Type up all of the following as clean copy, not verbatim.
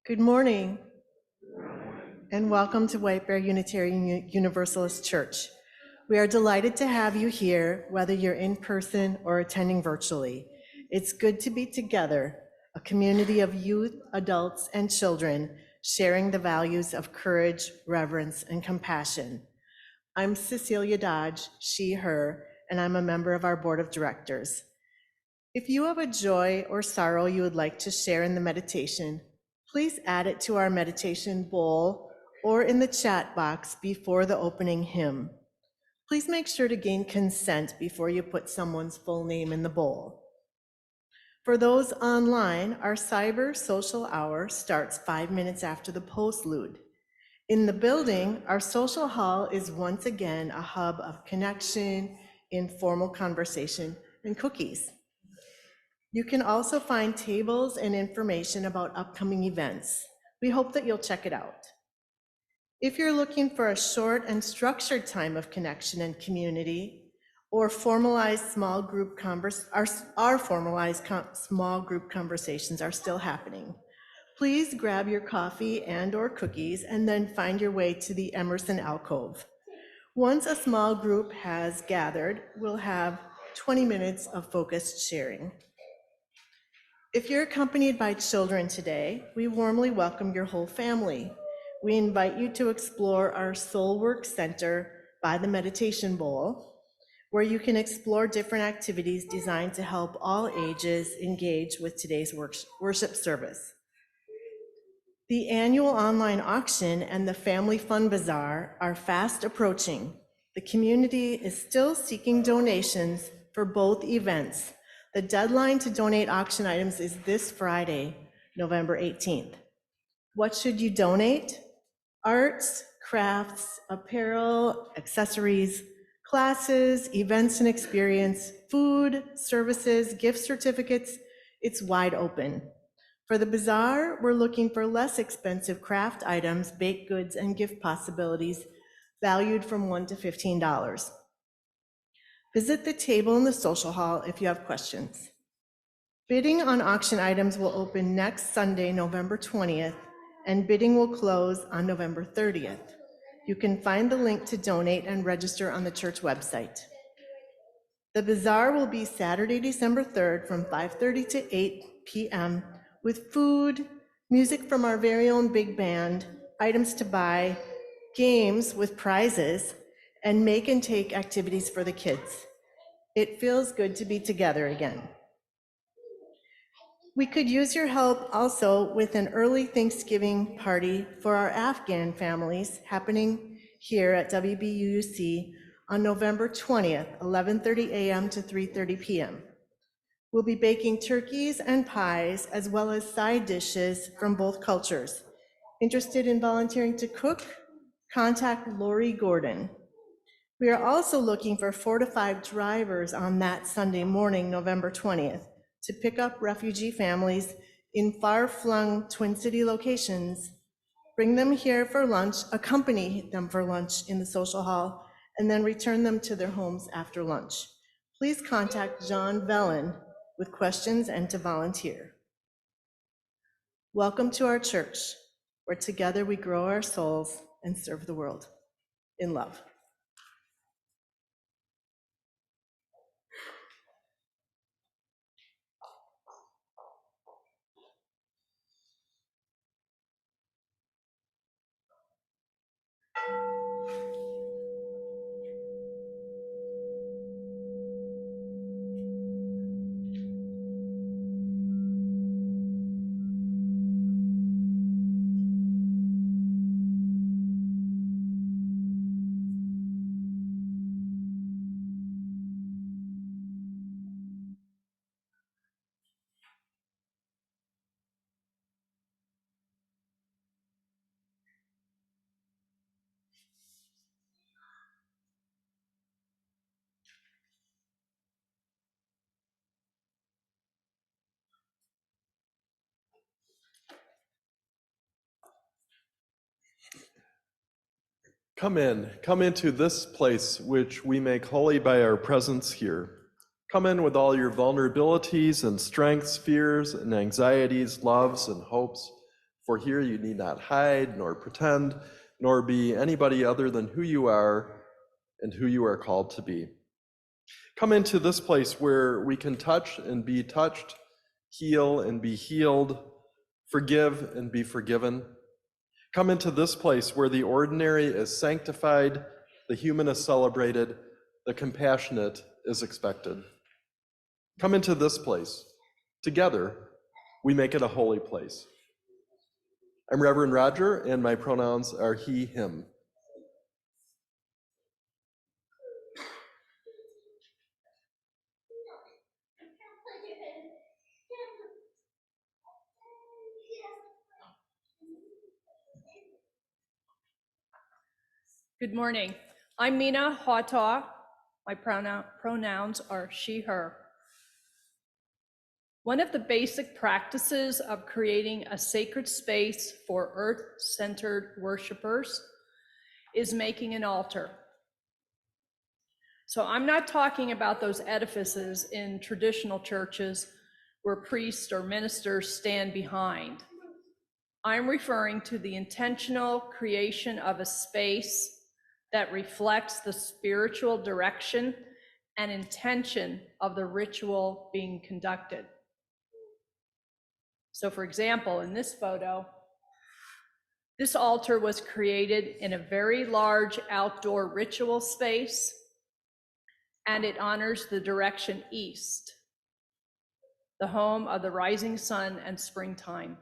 Good morning, and welcome to White Bear Unitarian Universalist Church. We are delighted to have you here, whether you're in person or attending virtually. It's good to be together, a community of youth, adults, and children sharing the values of courage, reverence, and compassion. I'm Cecilia Dodge, she, her, and I'm a member of our board of directors. If you have a joy or sorrow you would like to share in the meditation, please add it to our meditation bowl or in the chat box before the opening hymn. Please make sure to gain consent before you put someone's full name in the bowl. For those online, our cyber social hour starts 5 minutes after the postlude. In the building, our social hall is once again a hub of connection, informal conversation, and cookies. You can also find tables and information about upcoming events. We hope that you'll check it out. If you're looking for a short and structured time of connection and community, or formalized small group small group conversations are still happening, please grab your coffee and/or cookies and then find your way to the Emerson alcove. Once a small group has gathered, we'll have 20 minutes of focused sharing. If you're accompanied by children today, we warmly welcome your whole family. We invite you to explore our Soul Work Center by the Meditation Bowl, where you can explore different activities designed to help all ages engage with today's worship service. The annual online auction and the Family Fun Bazaar are fast approaching. The community is still seeking donations for both events. The deadline to donate auction items is this Friday, November 18th. What should you donate? Arts, crafts, apparel, accessories, classes, events and experience, food, services, gift certificates. It's wide open. For the bazaar, we're looking for less expensive craft items, baked goods, and gift possibilities valued from $1 to $15. Visit the table in the social hall if you have questions. Bidding on auction items will open next Sunday, November 20th, and bidding will close on November 30th. You can find the link to donate and register on the church website. The bazaar will be Saturday, December 3rd from 5:30 to 8 p.m. with food, music from our very own big band, items to buy, games with prizes, and make and take activities for the kids. It feels good to be together again. We could use your help also with an early Thanksgiving party for our Afghan families happening here at WBUUC on November 20th, 11:30 a.m. to 3:30 p.m. We'll be baking turkeys and pies as well as side dishes from both cultures. Interested in volunteering to cook? Contact Lori Gordon. We are also looking for 4 to 5 drivers on that Sunday morning, November 20th, to pick up refugee families in far-flung Twin City locations, bring them here for lunch, accompany them for lunch in the social hall, and then return them to their homes after lunch. Please contact John Vellen with questions and to volunteer. Welcome to our church, where together we grow our souls and serve the world in love. Come into this place which we make holy by our presence here. Come in with all your vulnerabilities and strengths, fears and anxieties, loves and hopes. For here you need not hide, nor pretend, nor be anybody other than who you are and who you are called to be. Come into this place where we can touch and be touched, heal and be healed, forgive and be forgiven. Come into this place where the ordinary is sanctified, the human is celebrated, the compassionate is expected. Come into this place. Together, we make it a holy place. I'm Reverend Roger, and my pronouns are he, him. Good morning. I'm Mina Hata. My pronouns are she, her. One of the basic practices of creating a sacred space for earth-centered worshipers is making an altar. So I'm not talking about those edifices in traditional churches where priests or ministers stand behind. I'm referring to the intentional creation of a space that reflects the spiritual direction and intention of the ritual being conducted. So for example, in this photo, this altar was created in a very large outdoor ritual space, and it honors the direction east, the home of the rising sun and springtime.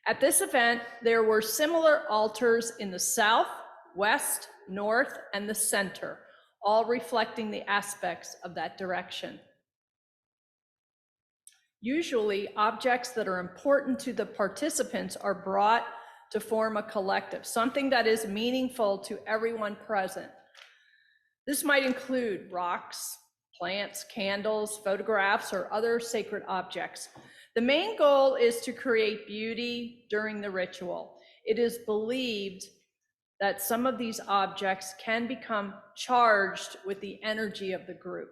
At this event, there were similar altars in the south, west, north, and the center, all reflecting the aspects of that direction. Usually, objects that are important to the participants are brought to form a collective, something that is meaningful to everyone present. This might include rocks, plants, candles, photographs, or other sacred objects. The main goal is to create beauty during the ritual. It is believed that some of these objects can become charged with the energy of the group.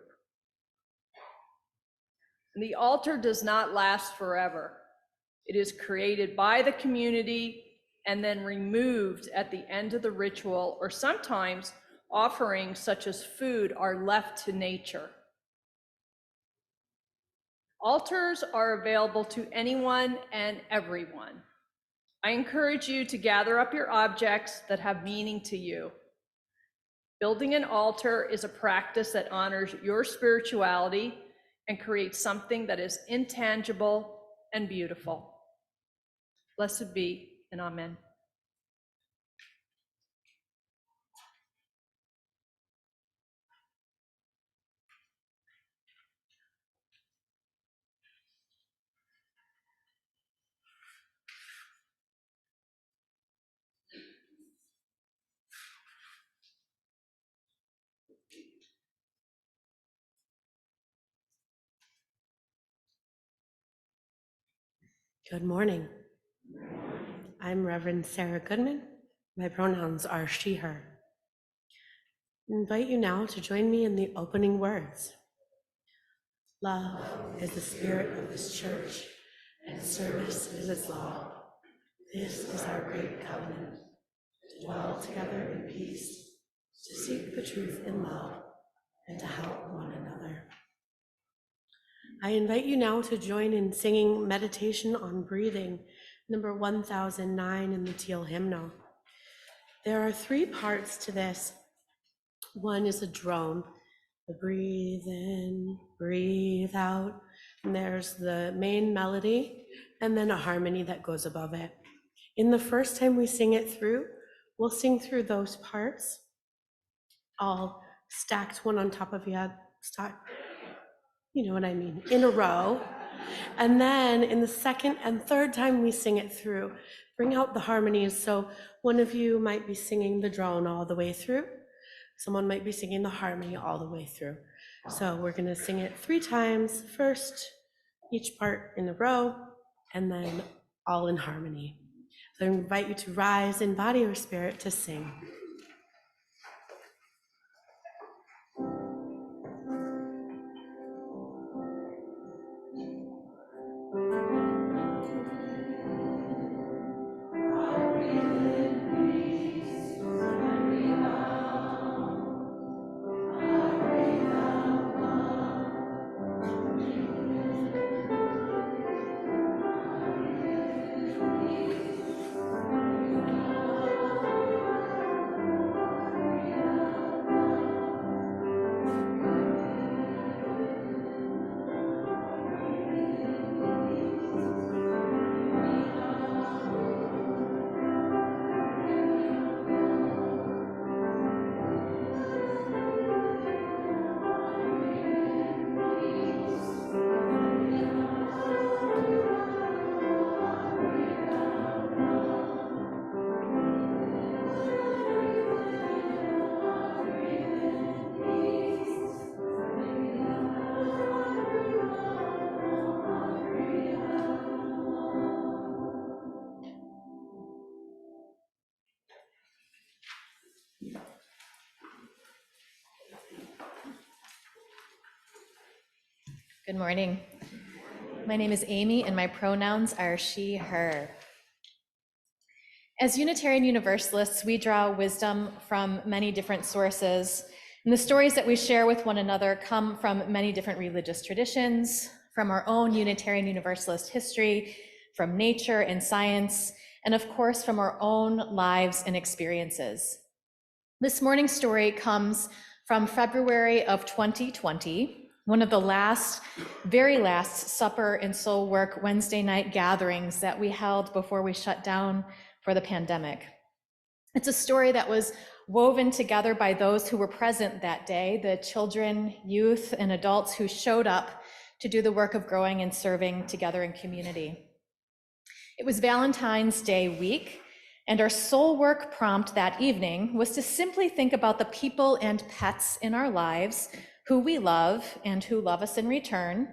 And the altar does not last forever. It is created by the community and then removed at the end of the ritual, or sometimes offerings such as food are left to nature. Altars are available to anyone and everyone. I encourage you to gather up your objects that have meaning to you. Building an altar is a practice that honors your spirituality and creates something that is intangible and beautiful. Blessed be, and amen. Good morning. I'm Reverend Sarah Goodman. My pronouns are she, her. I invite you now to join me in the opening words. Love is the spirit of this church, and service is its law. This is our great covenant, to dwell together in peace, to seek the truth in love, and to help one another. I invite you now to join in singing Meditation on Breathing, number 1009 in the Teal Hymnal. There are three parts to this. One is a drone, the breathe in, breathe out, and there's the main melody, and then a harmony that goes above it. In the first time we sing it through, we'll sing through those parts, all stacked one on top of the other, you know what I mean, in a row. And then in the second and third time we sing it through, bring out the harmonies. So one of you might be singing the drone all the way through. Someone might be singing the harmony all the way through. So we're gonna sing it 3 times, first, each part in a row, and then all in harmony. So I invite you to rise in body or spirit to sing. Good morning. My name is Amy, and my pronouns are she, her. As Unitarian Universalists, we draw wisdom from many different sources, and the stories that we share with one another come from many different religious traditions, from our own Unitarian Universalist history, from nature and science, and of course, from our own lives and experiences. This morning's story comes from February of 2020, one of the very last Supper and Soul Work Wednesday night gatherings that we held before we shut down for the pandemic. It's a story that was woven together by those who were present that day, the children, youth, and adults who showed up to do the work of growing and serving together in community. It was Valentine's Day week, and our soul work prompt that evening was to simply think about the people and pets in our lives who we love and who love us in return,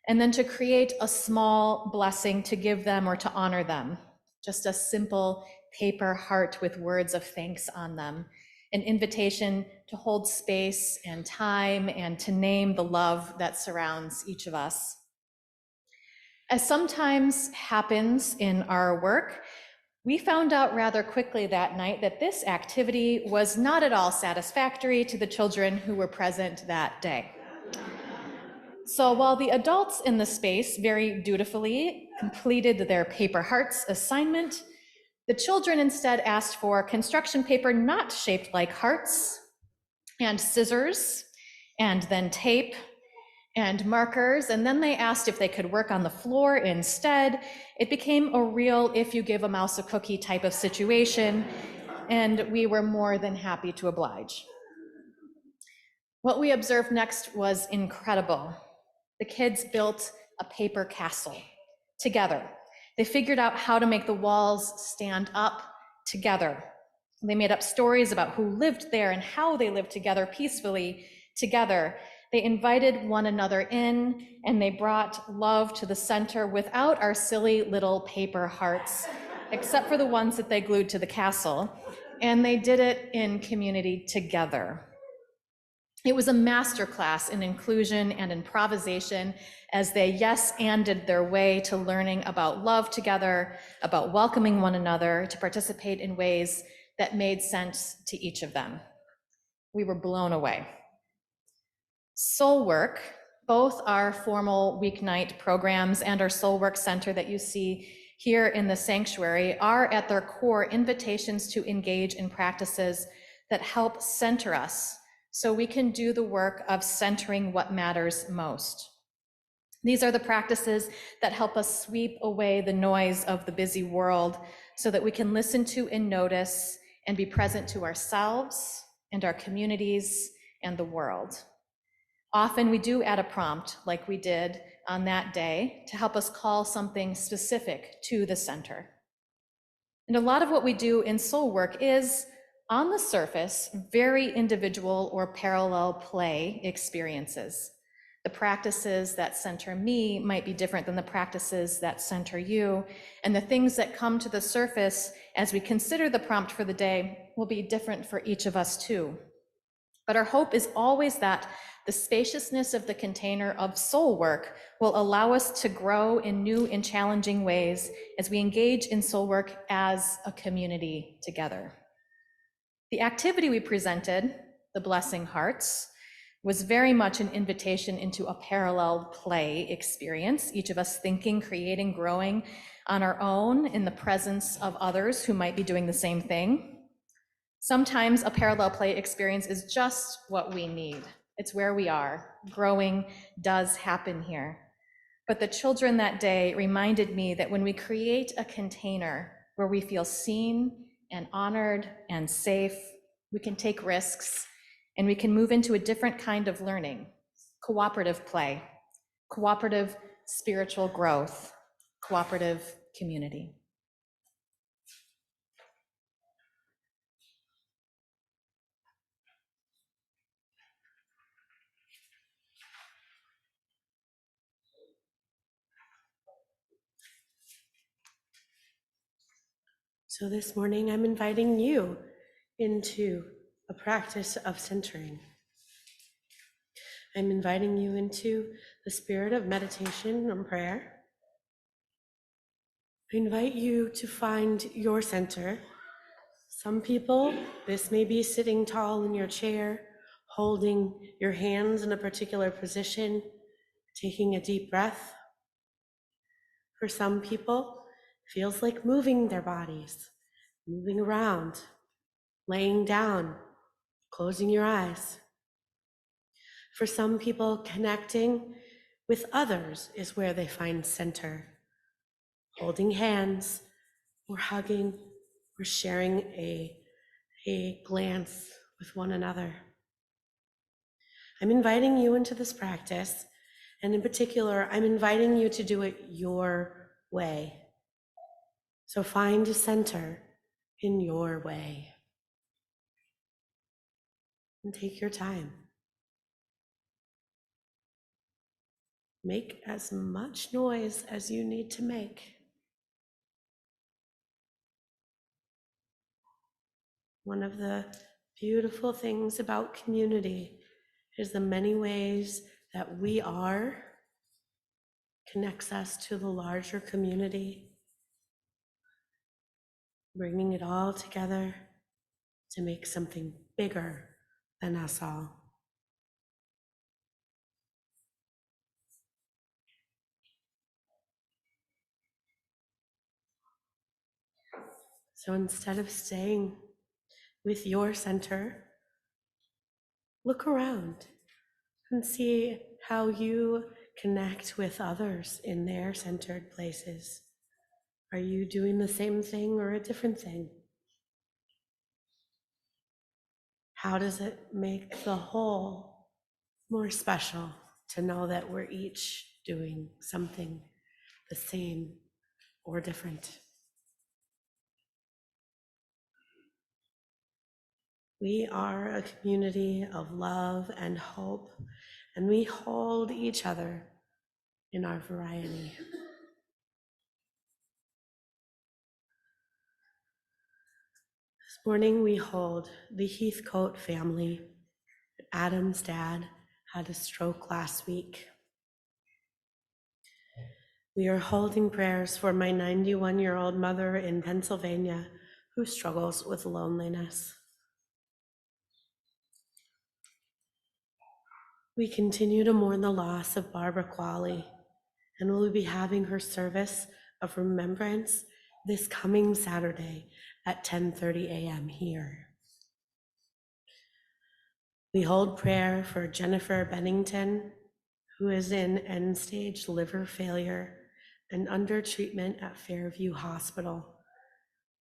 and then to create a small blessing to give them or to honor them. Just a simple paper heart with words of thanks on them, an invitation to hold space and time and to name the love that surrounds each of us. As sometimes happens in our work, we found out rather quickly that night that this activity was not at all satisfactory to the children who were present that day. So while the adults in the space very dutifully completed their paper hearts assignment, the children instead asked for construction paper not shaped like hearts, and scissors, and then tape, and markers, and then they asked if they could work on the floor instead. It became a real if you give a mouse a cookie type of situation, and we were more than happy to oblige. What we observed next was incredible. The kids built a paper castle together. They figured out how to make the walls stand up together. They made up stories about who lived there and how they lived together peacefully together. They invited one another in, and they brought love to the center without our silly little paper hearts, except for the ones that they glued to the castle. And they did it in community together. It was a masterclass in inclusion and improvisation as they yes-anded their way to learning about love together, about welcoming one another, to participate in ways that made sense to each of them. We were blown away. Soul Work, both our formal weeknight programs and our Soul Work Center that you see here in the sanctuary, are at their core invitations to engage in practices that help center us so we can do the work of centering what matters most. These are the practices that help us sweep away the noise of the busy world so that we can listen to and notice and be present to ourselves and our communities and the world. Often we do add a prompt, like we did on that day, to help us call something specific to the center. And a lot of what we do in soul work is, on the surface, very individual or parallel play experiences. The practices that center me might be different than the practices that center you, and the things that come to the surface as we consider the prompt for the day will be different for each of us too. But our hope is always that the spaciousness of the container of soul work will allow us to grow in new and challenging ways as we engage in soul work as a community together. The activity we presented, the Blessing Hearts, was very much an invitation into a parallel play experience, each of us thinking, creating, growing on our own in the presence of others who might be doing the same thing. Sometimes a parallel play experience is just what we need. It's where we are. Growing does happen here. But the children that day reminded me that when we create a container where we feel seen and honored and safe, we can take risks and we can move into a different kind of learning, cooperative play, cooperative spiritual growth, cooperative community. So this morning, I'm inviting you into a practice of centering. I'm inviting you into the spirit of meditation and prayer. I invite you to find your center. Some people, this may be sitting tall in your chair, holding your hands in a particular position, taking a deep breath. For some people, it feels like moving their bodies, moving around, laying down, closing your eyes. For some people, connecting with others is where they find center, holding hands or hugging or sharing a glance with one another. I'm inviting you into this practice, and in particular, I'm inviting you to do it your way. So find a center in your way and take your time. Make as much noise as you need to make. One of the beautiful things about community is the many ways that we are connects us to the larger community, bringing it all together to make something bigger than us all. So instead of staying with your center, look around and see how you connect with others in their centered places. Are you doing the same thing or a different thing? How does it make the whole more special to know that we're each doing something the same or different? We are a community of love and hope, and we hold each other in our variety. This morning we hold the Heathcote family. Adam's dad had a stroke last week. We are holding prayers for my 91-year-old mother in Pennsylvania who struggles with loneliness. We continue to mourn the loss of Barbara Qualley, and we'll be having her service of remembrance this coming Saturday at 10:30 a.m. here. We hold prayer for Jennifer Bennington, who is in end-stage liver failure and under treatment at Fairview Hospital.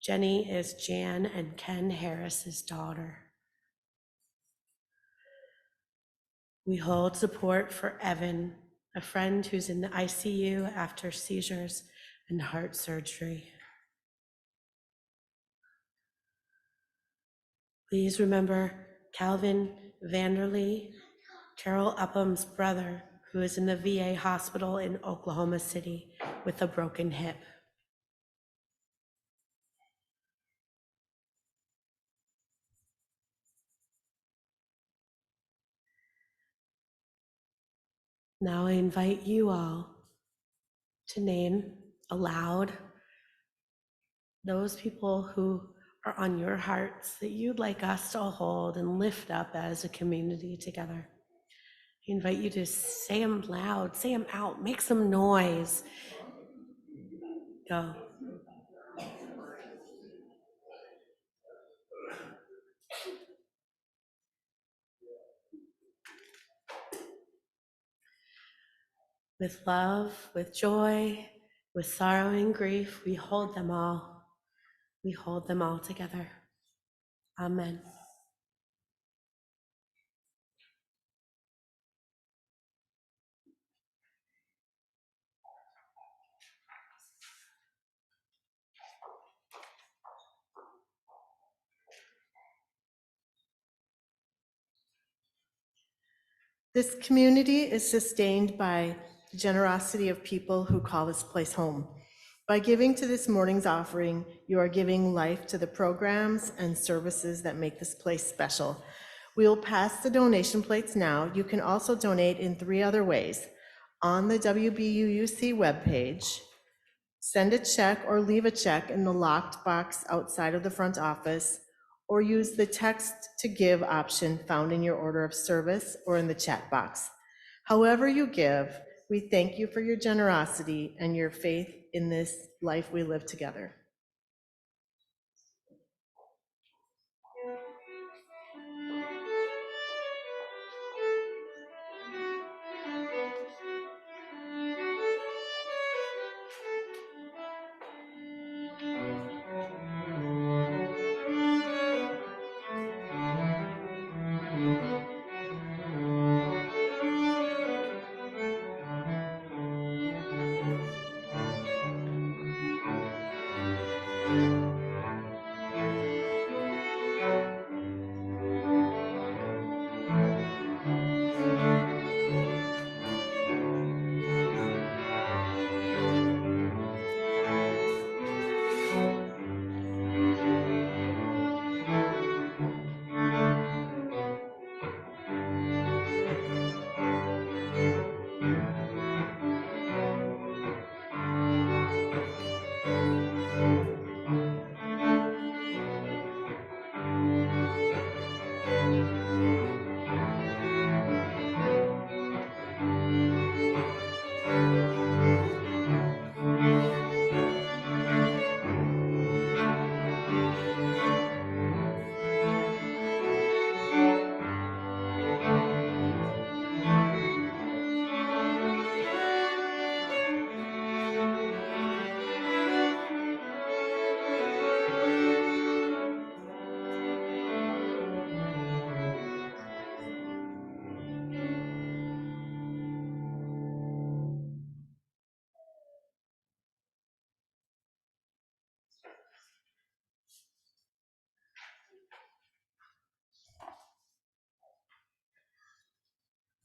Jenny is Jan and Ken Harris's daughter. We hold support for Evan, a friend who's in the ICU after seizures and heart surgery. Please remember Calvin Vanderlee, Carol Upham's brother, who is in the VA hospital in Oklahoma City with a broken hip. Now I invite you all to name aloud those people who are on your hearts that you'd like us to hold and lift up as a community together. I invite you to say them loud, say them out, make some noise. Go. With love, with joy, with sorrow and grief, we hold them all. We hold them all together. Amen. This community is sustained by the generosity of people who call this place home. By giving to this morning's offering, you are giving life to the programs and services that make this place special. We will pass the donation plates now. You can also donate in 3 other ways. On the WBUUC webpage, send a check or leave a check in the locked box outside of the front office, or use the text to give option found in your order of service or in the chat box. However you give, we thank you for your generosity and your faith in this life we live together.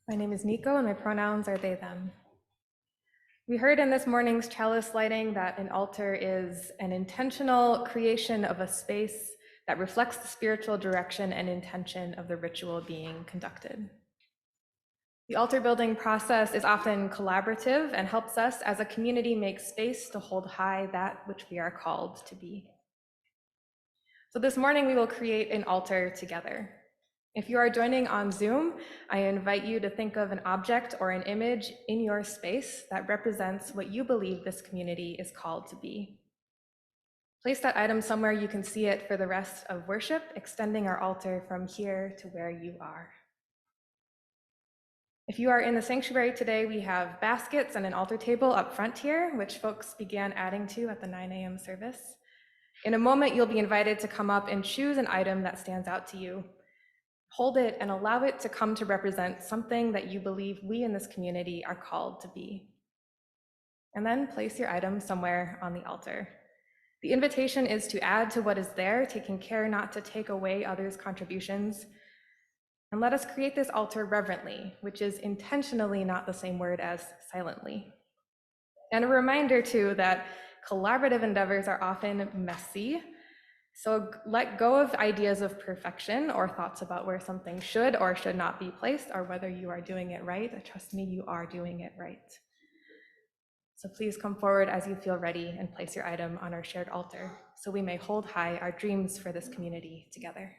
My name is Nico, and my pronouns are they, them. We heard in this morning's chalice lighting that an altar is an intentional creation of a space that reflects the spiritual direction and intention of the ritual being conducted. The altar building process is often collaborative and helps us as a community make space to hold high that which we are called to be. So this morning we will create an altar together. If you are joining on Zoom, I invite you to think of an object or an image in your space that represents what you believe this community is called to be. Place that item somewhere you can see it for the rest of worship, extending our altar from here to where you are. If you are in the sanctuary today, we have baskets and an altar table up front here, which folks began adding to at the 9 a.m. service. In a moment, you'll be invited to come up and choose an item that stands out to you. Hold it and allow it to come to represent something that you believe we in this community are called to be. And then place your item somewhere on the altar. The invitation is to add to what is there, taking care not to take away others' contributions. And let us create this altar reverently, which is intentionally not the same word as silently. And a reminder too that collaborative endeavors are often messy. So let go of ideas of perfection or thoughts about where something should or should not be placed or whether you are doing it right. Trust me, you are doing it right. So please come forward as you feel ready and place your item on our shared altar so we may hold high our dreams for this community together.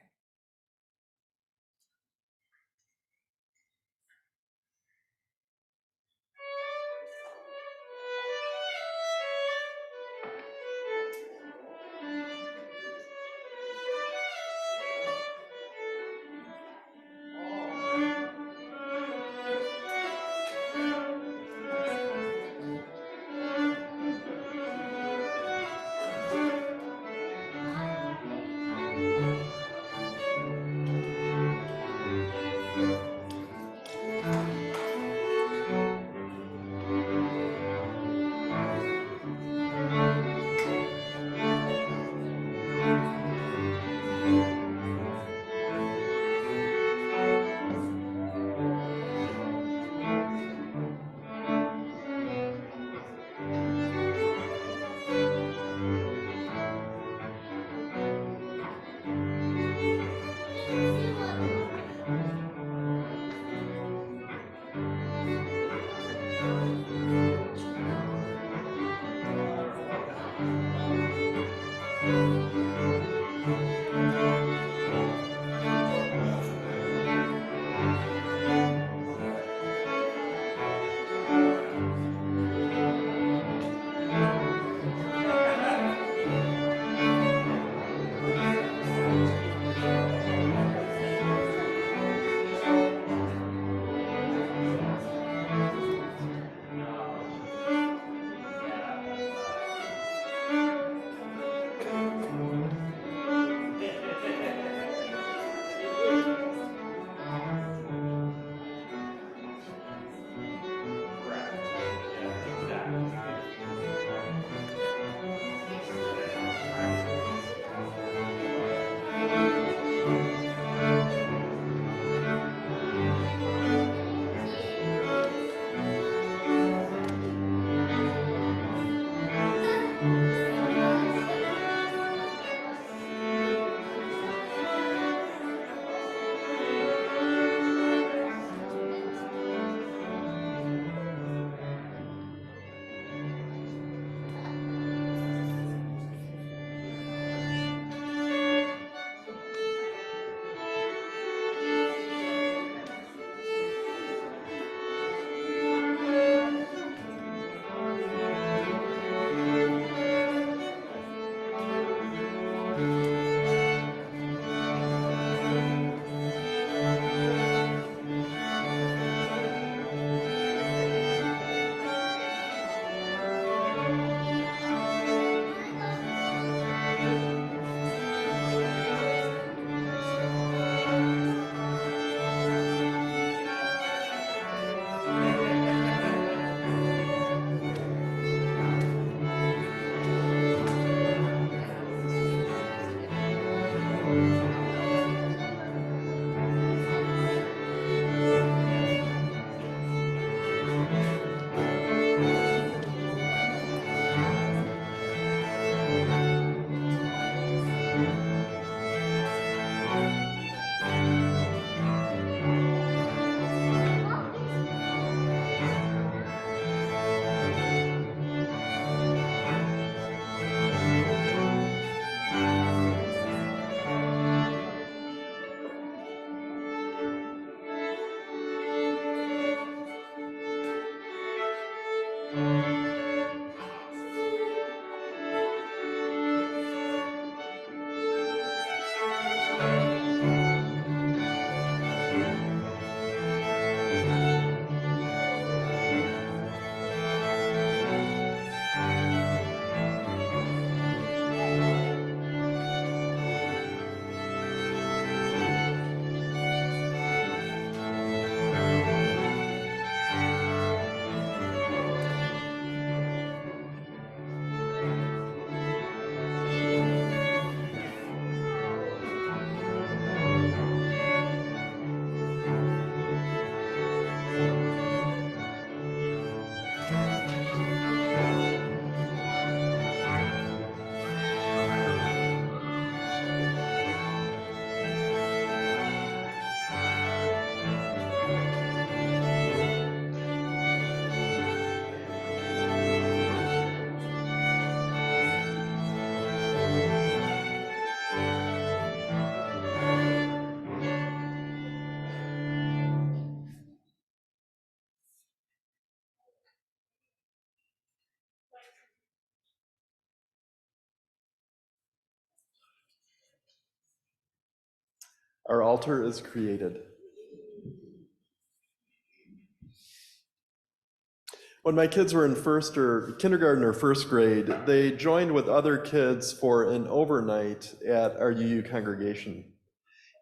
Our altar is created. When my kids were in kindergarten or first grade, they joined with other kids for an overnight at our UU congregation.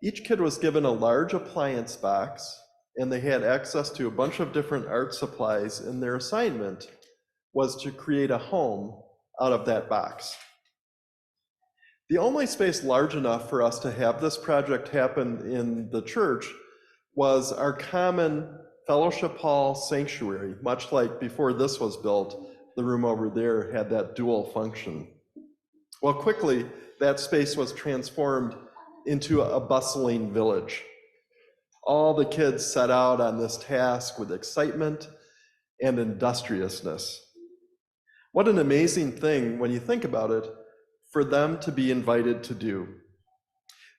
Each kid was given a large appliance box, and they had access to a bunch of different art supplies, and their assignment was to create a home out of that box. The only space large enough for us to have this project happen in the church was our common fellowship hall sanctuary. Much like before this was built, the room over there had that dual function. Well, quickly, that space was transformed into a bustling village. All the kids set out on this task with excitement and industriousness. What an amazing thing, when you think about it, for them to be invited to do.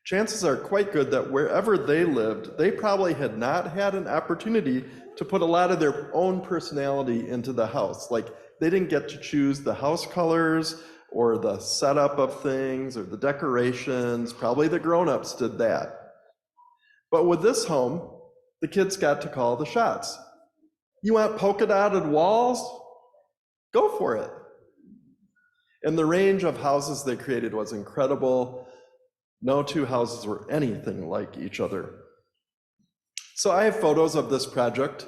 Chances are quite good that wherever they lived, they probably had not had an opportunity to put a lot of their own personality into the house. Like, they didn't get to choose the house colors or the setup of things or the decorations. Probably the grown-ups did that. But with this home, the kids got to call the shots. You want polka-dotted walls? Go for it. And the range of houses they created was incredible. No two houses were anything like each other. So I have photos of this project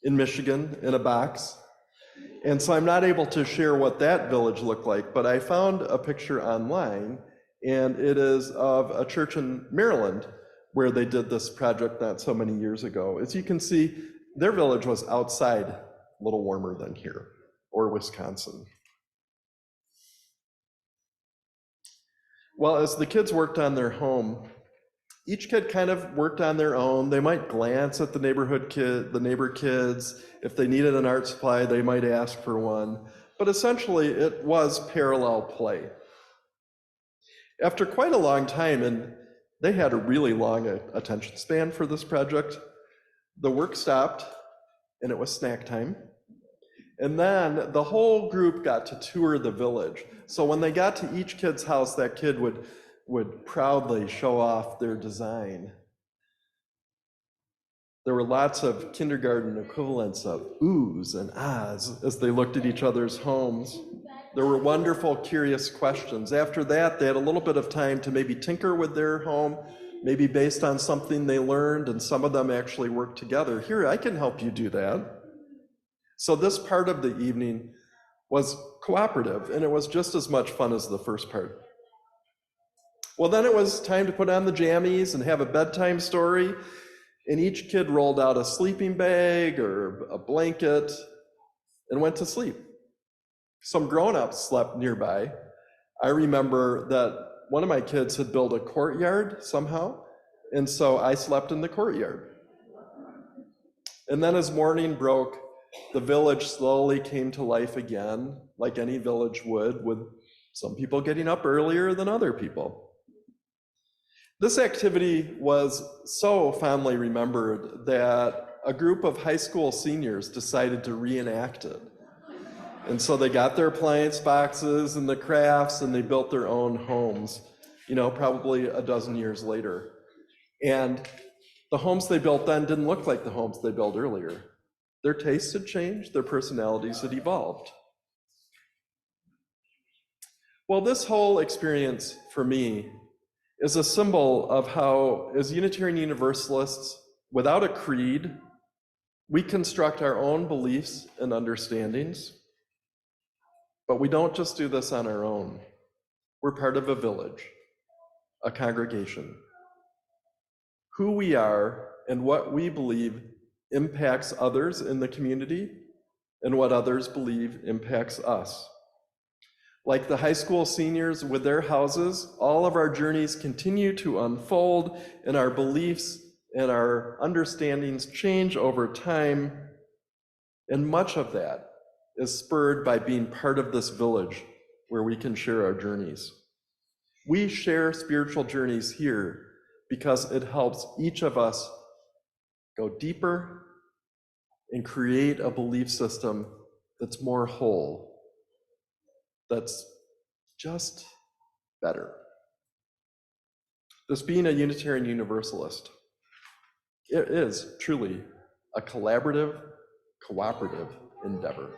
in Michigan in a box. And so I'm not able to share what that village looked like, but I found a picture online, and it is of a church in Maryland where they did this project not so many years ago. As you can see, their village was outside, a little warmer than here, or Wisconsin. Well, as the kids worked on their home, each kid kind of worked on their own. They might glance at the neighbor kids. If they needed an art supply, they might ask for one. But essentially, it was parallel play. After quite a long time, and they had a really long attention span for this project, the work stopped, and it was snack time. And then the whole group got to tour the village. So when they got to each kid's house, that kid would proudly show off their design. There were lots of kindergarten equivalents of oohs and ahs as they looked at each other's homes. There were wonderful, curious questions. After that, they had a little bit of time to maybe tinker with their home, maybe based on something they learned, and some of them actually worked together. Here, I can help you do that. So this part of the evening was cooperative, and it was just as much fun as the first part. Well, then it was time to put on the jammies and have a bedtime story, and each kid rolled out a sleeping bag or a blanket and went to sleep. Some grown-ups slept nearby. I remember that one of my kids had built a courtyard somehow, and so I slept in the courtyard. And then as morning broke, the village slowly came to life again, like any village would, with some people getting up earlier than other people. This activity was so fondly remembered that a group of high school seniors decided to reenact it. And so they got their appliance boxes and the crafts, and they built their own homes, probably a dozen years later. And the homes they built then didn't look like the homes they built earlier. Their tastes had changed, their personalities had evolved. Well, this whole experience for me is a symbol of how, as Unitarian Universalists, without a creed, we construct our own beliefs and understandings. But we don't just do this on our own. We're part of a village, a congregation. Who we are and what we believe impacts others in the community, and what others believe impacts us. Like the high school seniors with their houses, all of our journeys continue to unfold, and our beliefs and our understandings change over time, and much of that is spurred by being part of this village where we can share our journeys. We share spiritual journeys here because it helps each of us go deeper and create a belief system that's more whole, that's just better. This being a Unitarian Universalist, it is truly a collaborative, cooperative endeavor.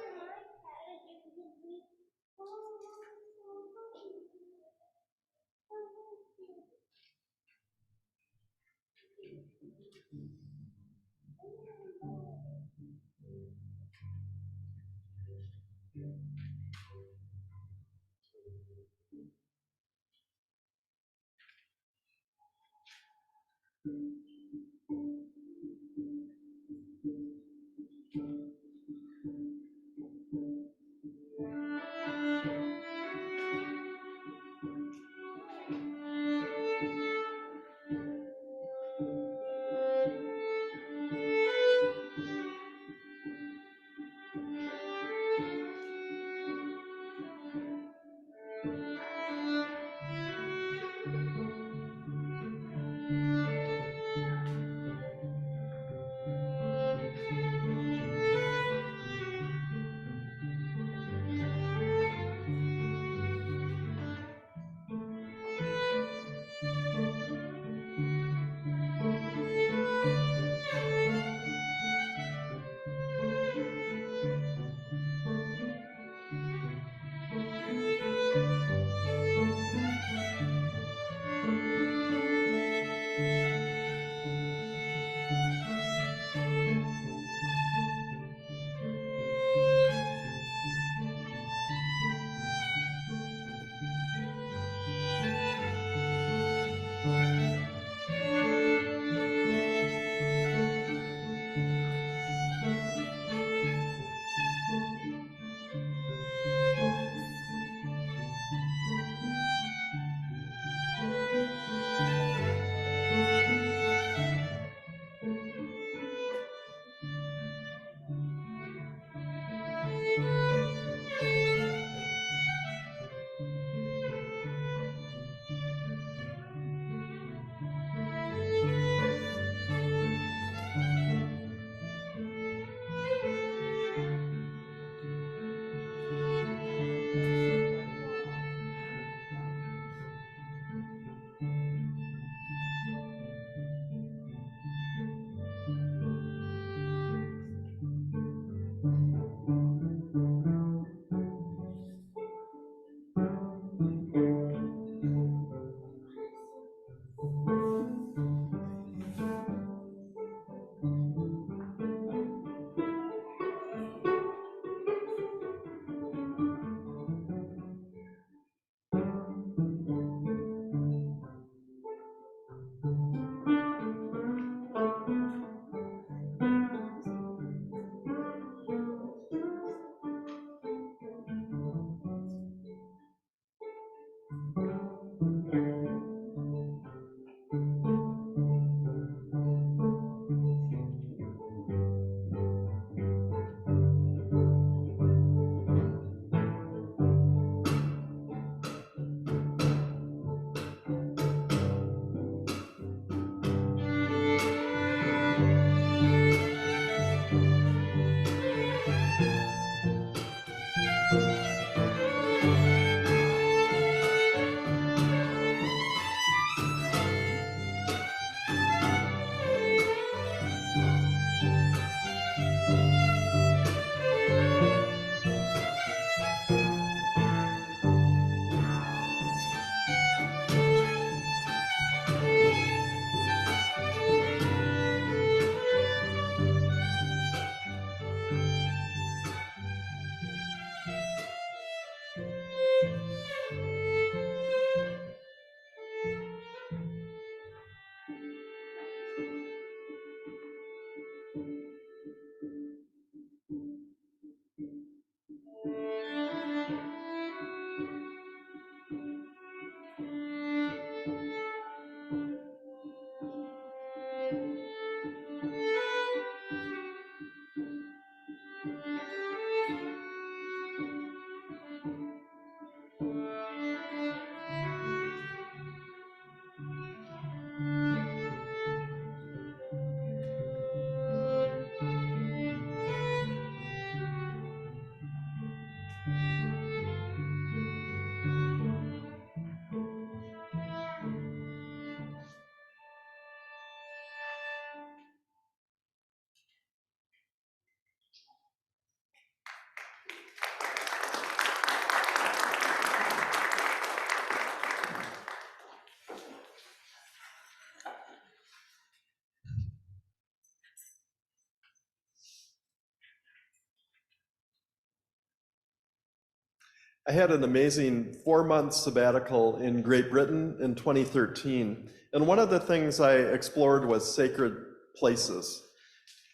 I had an amazing 4-month sabbatical in Great Britain in 2013. And one of the things I explored was sacred places.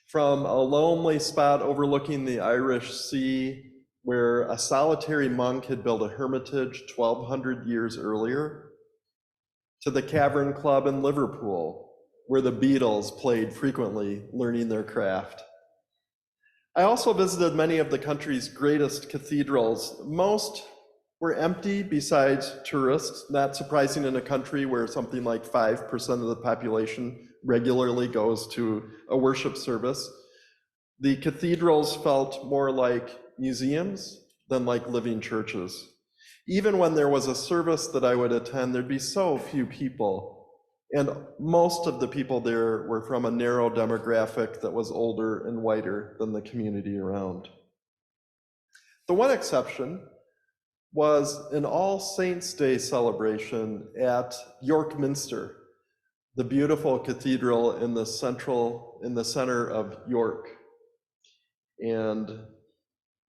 From a lonely spot overlooking the Irish Sea, where a solitary monk had built a hermitage 1,200 years earlier, to the Cavern Club in Liverpool, where the Beatles played frequently, learning their craft. I also visited many of the country's greatest cathedrals. Most were empty besides tourists, not surprising in a country where something like 5% of the population regularly goes to a worship service. The cathedrals felt more like museums than like living churches. Even when there was a service that I would attend, there'd be so few people. And most of the people there were from a narrow demographic that was older and whiter than the community around. The one exception was an All Saints' Day celebration at York Minster, the beautiful cathedral in the center of York. And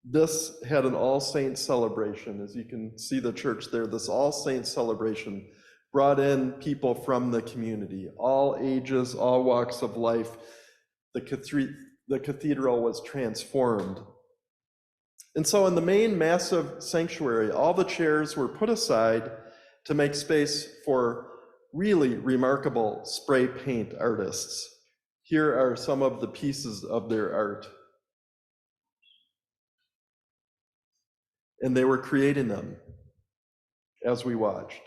this had an All Saints celebration. As you can see the church there, this All Saints celebration brought in people from the community, all ages, all walks of life. The cathedral was transformed. And so in the main massive sanctuary, all the chairs were put aside to make space for really remarkable spray paint artists. Here are some of the pieces of their art. And they were creating them as we watched.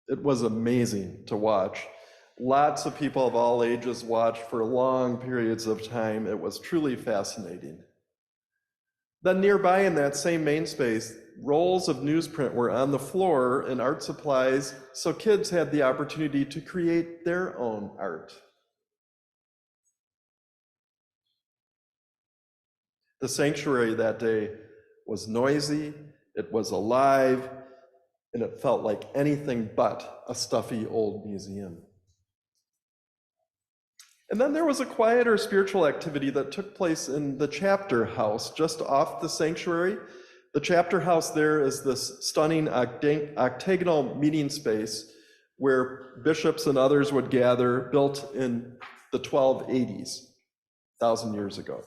It was amazing to watch. Lots of people of all ages watched for long periods of time. It was truly fascinating. Then nearby in that same main space, rolls of newsprint were on the floor and art supplies, so kids had the opportunity to create their own art. The sanctuary that day was noisy, it was alive, and it felt like anything but a stuffy old museum. And then there was a quieter spiritual activity that took place in the chapter house just off the sanctuary. The chapter house there is this stunning octagonal meeting space where bishops and others would gather, built in the 1280s, 1,000 years ago.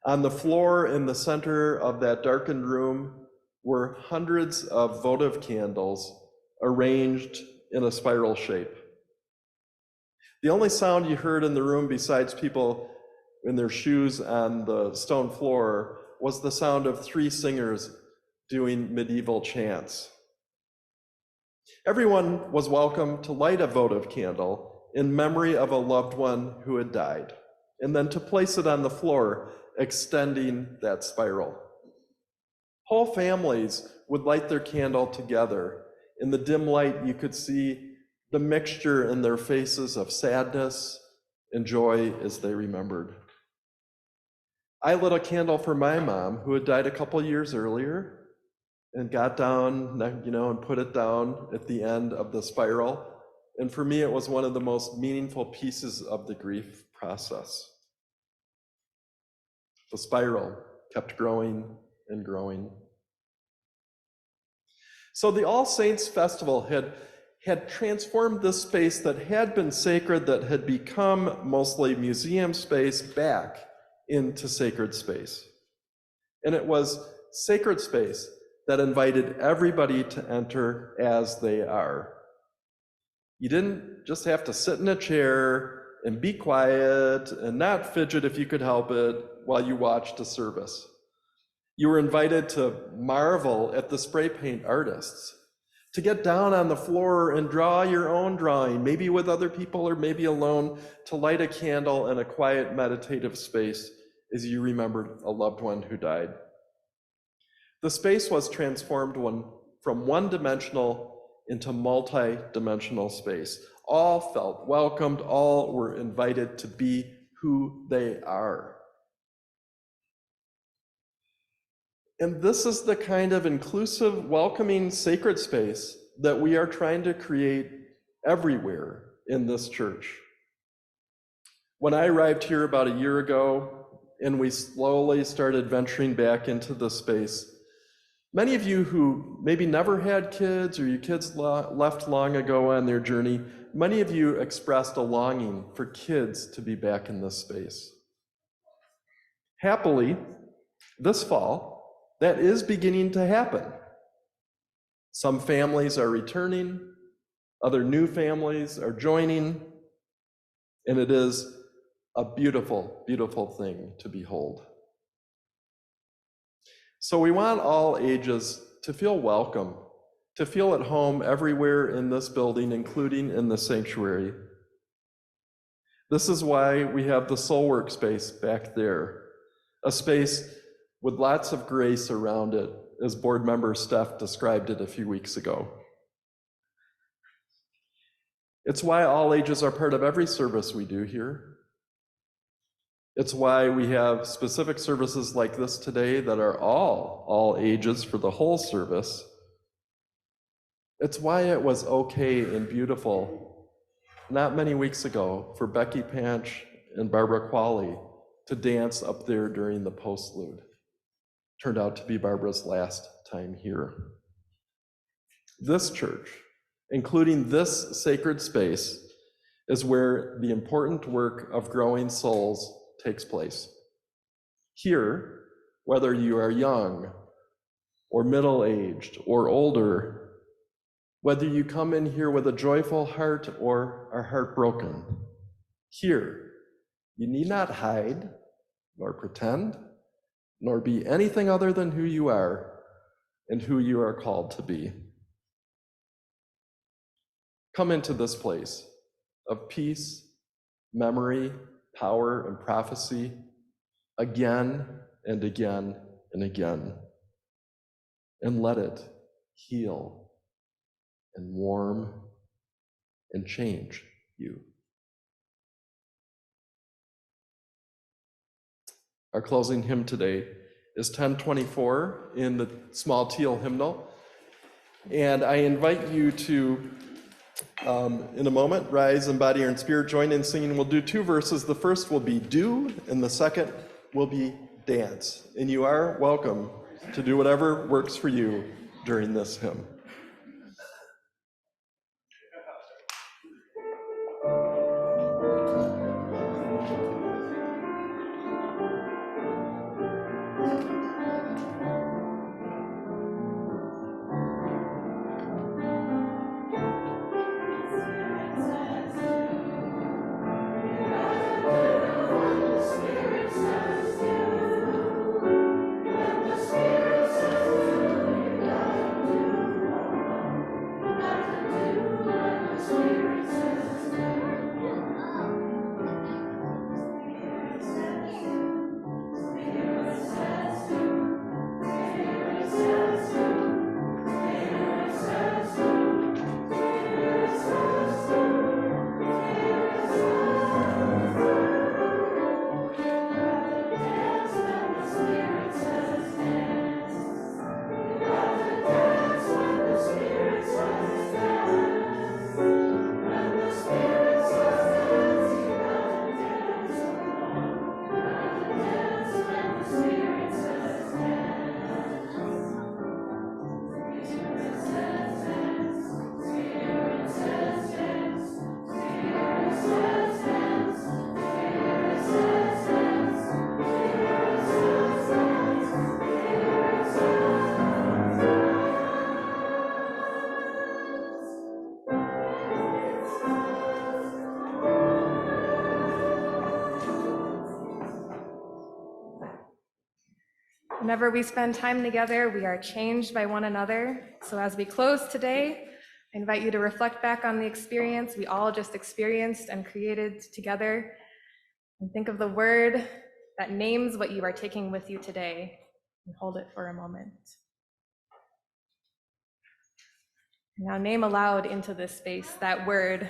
On the floor in the center of that darkened room were hundreds of votive candles arranged in a spiral shape. The only sound you heard in the room besides people in their shoes on the stone floor was the sound of 3 singers doing medieval chants. Everyone was welcome to light a votive candle in memory of a loved one who had died, and then to place it on the floor, extending that spiral. Whole families would light their candle together. In the dim light, you could see the mixture in their faces of sadness and joy as they remembered. I lit a candle for my mom, who had died a couple years earlier, and got down, and put it down at the end of the spiral. And for me, it was one of the most meaningful pieces of the grief process. The spiral kept growing and growing. So the All Saints Festival had transformed this space that had been sacred, that had become mostly museum space, back into sacred space. And it was sacred space that invited everybody to enter as they are. You didn't just have to sit in a chair and be quiet and not fidget if you could help it while you watched a service. You were invited to marvel at the spray paint artists, to get down on the floor and draw your own drawing, maybe with other people or maybe alone, to light a candle in a quiet meditative space as you remembered a loved one who died. The space was transformed from one-dimensional into multi-dimensional space. All felt welcomed, all were invited to be who they are. And this is the kind of inclusive, welcoming, sacred space that we are trying to create everywhere in this church. When I arrived here about a year ago and we slowly started venturing back into the space, many of you who maybe never had kids or your kids left long ago on their journey, many of you expressed a longing for kids to be back in this space. Happily, this fall, that is beginning to happen. Some families are returning, other new families are joining, and it is a beautiful, beautiful thing to behold. So we want all ages to feel welcome, to feel at home everywhere in this building, including in the sanctuary. This is why we have the Soul Workspace back there, a space with lots of grace around it, as board member Steph described it a few weeks ago. It's why all ages are part of every service we do here. It's why we have specific services like this today that are all ages for the whole service. It's why it was okay and beautiful not many weeks ago for Becky Panch and Barbara Qualley to dance up there during the postlude. Turned out to be Barbara's last time here. This church, including this sacred space, is where the important work of growing souls takes place. Here, whether you are young or middle-aged or older, whether you come in here with a joyful heart or are heartbroken, here, you need not hide nor pretend, nor be anything other than who you are and who you are called to be. Come into this place of peace, memory, power, and prophecy again and again and again, and let it heal and warm and change you. Our closing hymn today is 1024 in the small teal hymnal. And I invite you to, in a moment, rise in body and spirit, join in singing. We'll do two verses. The first will be do, and the second will be dance. And you are welcome to do whatever works for you during this hymn. Whenever we spend time together, we are changed by one another. So as we close today, I invite you to reflect back on the experience we all just experienced and created together, and think of the word that names what you are taking with you today, and hold it for a moment. Now name aloud into this space that word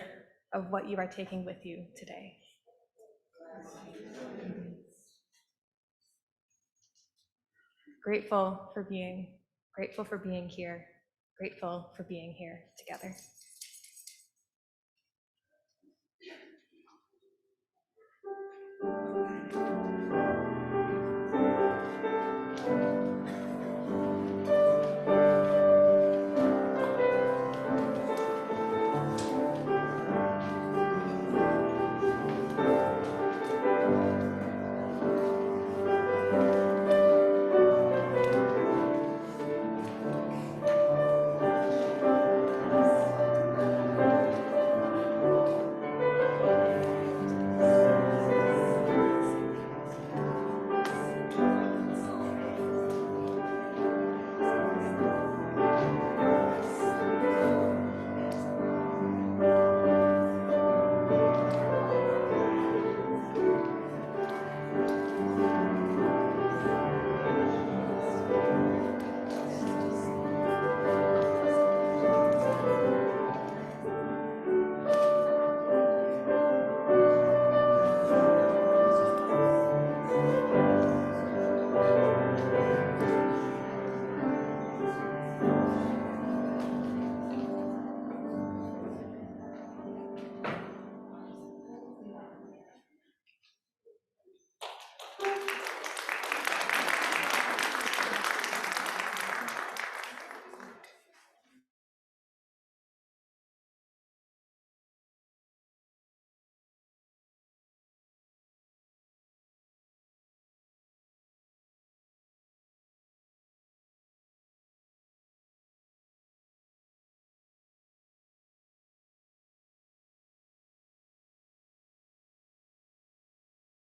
of what you are taking with you today. Grateful for being here, grateful for being here together.